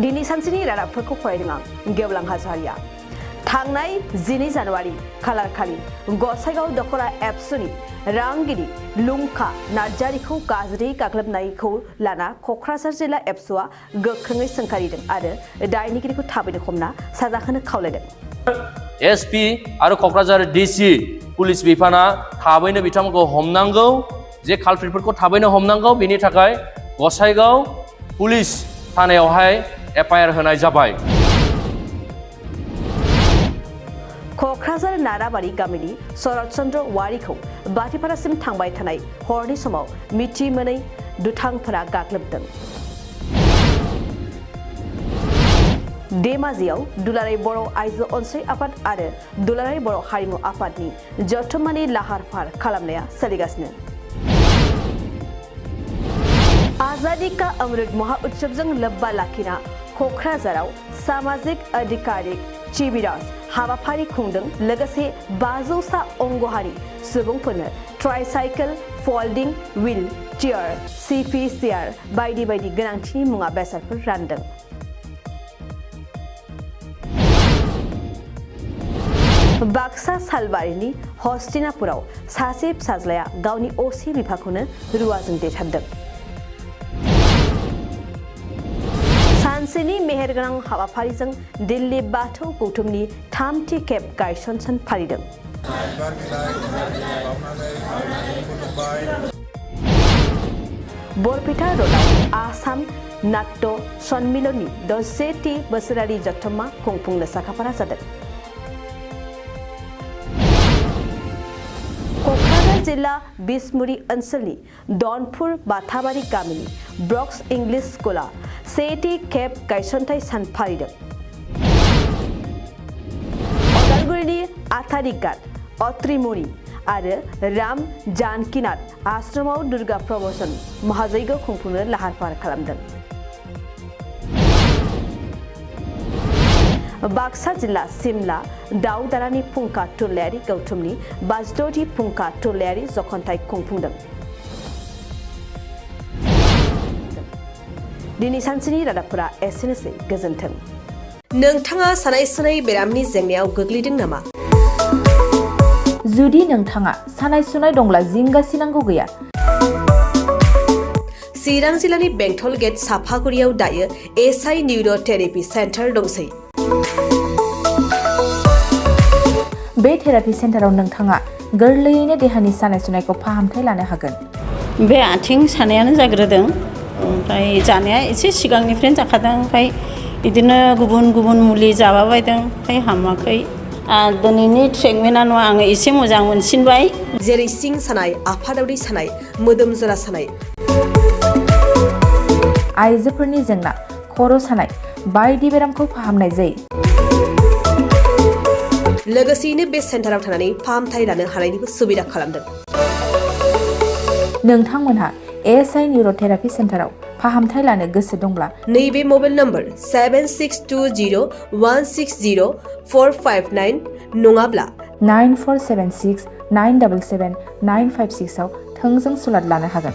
दिनै सानसेनि रादाबफोरखौ फरायदों आं गेवलां हाज'वारिया। थांनाय 12 जानुवारि खालारखालि गसाइगाव दख'रा एबसुनि रांगिरि लुंखा नार्जारिखौ गाज्रि गाग्लोबनायखौ लाना क'क्राझार जिल्ला एबसुआ गोख्रोङै सोंखारिदों आरो दायनिगिरिखौ थाबैनो हमना साजा होनो खावलायदों। एसपि आरो क'क्राझार डिसि पुलिस बिफाना थाबैनो बिथांमोनखौ हमनांगौ, जे कालप्रिटफोरखौ थाबैनो हमनांगौ। बेनि थाखाय गसाइगाव पुलिस थानायावहाय एफआइआर होनाय जाबाय। क'क्राझार नाराबारि गामिनि शरद चन्द्र वारिखौ बाथिपारासिम थांबाय थानाय हरनि समाव मिथि मोनै दुथांफोरा गाग्लोबदों। धेमाजियाव दुलाराय बर' आइजो अनसाय आफाद आरो दुलाराय बर' हारिमु आफादनि जथुम्मानि लाहार फाहार खालामनाया सोलिगासिनो। आजादी का अमृत महोत्सवजों लोब्बा लाखिना क'क्राझाराव सामाजिक आधिकारिक सिबिराज हाबाफारि खुंदों। लोगोसे 500सा अंगहारि सुबुंफोरनो ट्राइसाइकेल, फोल्डिं व्हील चेयार, सिपि चेयार बायदि बायदि गोनांथिनि मुवा बेसादफोर रानदों। बाक्सा सालबारिनि हस्तिनापुराव सासे फिसाज्लाया गावनि असे बिफाखौनो रुवाजों देथारदों। सानसेनि मेहेरगोनां हाबाफारिजों दिल्ली बाथौ गौथुमनि 3थि खेब गायसन सान फालिदों। बरपेटा र'डआव आसाम नाट्य सन्मिलननि 10थि बोसोरारि जथुम्मा खुंफुंनो साखाफारा जादों। क'क्राझार जिल्ला बिसमुरि ओनसोलनि दनपुर बाथाबारि गामिनि ब्रक्स इंलिश स्कुला 1थि खेब गायसनथाय सान फालिदों। अदालगुरिनि आथारिघाट अत्रिमुनि आरो राम जानकीनाथ आश्रमाव दुर्गा प्रमोशन महाजैग खुंफुंनो लाहार फाहार खालामदों। बाक्सा जिल्ला सिमला दाउदारानि फुंखा थुनलाइयारि गौथुमनि 52थि फुंखा थुनलाइयारि जखनथाय खुंफुंदों। दिनै सानसेनि रादाबफोरा एसेनोसै। गोजोन्थों। नोंथाङा सानाय सुनाय बेरामनि जेंनायाव गोग्लैदों नामा? जुदि नोंथाङा सानाय सुनाय दंब्ला जिंगासिनांगौ गैया। चिरां जिल्लानि बेंटल गेट साफागुरियाव दायो एसआइ निउर' थेरापि सेन्टार दंसै। बे थेरापि सेन्टाराव नोंथाङा गोरलैयैनो देहानि सानाय सुनायखौ फाहामथाय लानो हागोन। बे आथिं सानायानो जाग्रोदों, ओमफ्राय जानाया एसे सिगांनिफ्रायनो जाखादों, ओमफ्राय बिदिनो गुबुन गुबुन मुलि जाबाबायदों, ओमफ्राय हामाखै। दिनैनि ट्रिटमेन्टआ नङा, आङो एसे मोजां मोनसिनबाय। जेरै सिं सानाय, आफादावरि सानाय, मोदोम जरा सानाय, आइजोफोरनि जेंना, खर' सानाय बायदि बेरामखौ फाहामनाय जायो। लोगोसेयैनो बे सेन्टाराव थानानै फाहामथाय लानो हानायनिबो सुबिदा खालामदों। नोंथांमोनहा एसआइ निउर' थेरापि सेन्टाराव फाहामथाय लानो गोसो दंब्ला नैबे मबाइल नम्बर 7620160459 नङाब्ला 9476977956 आव थोंजों सुलाद लानो हागोन।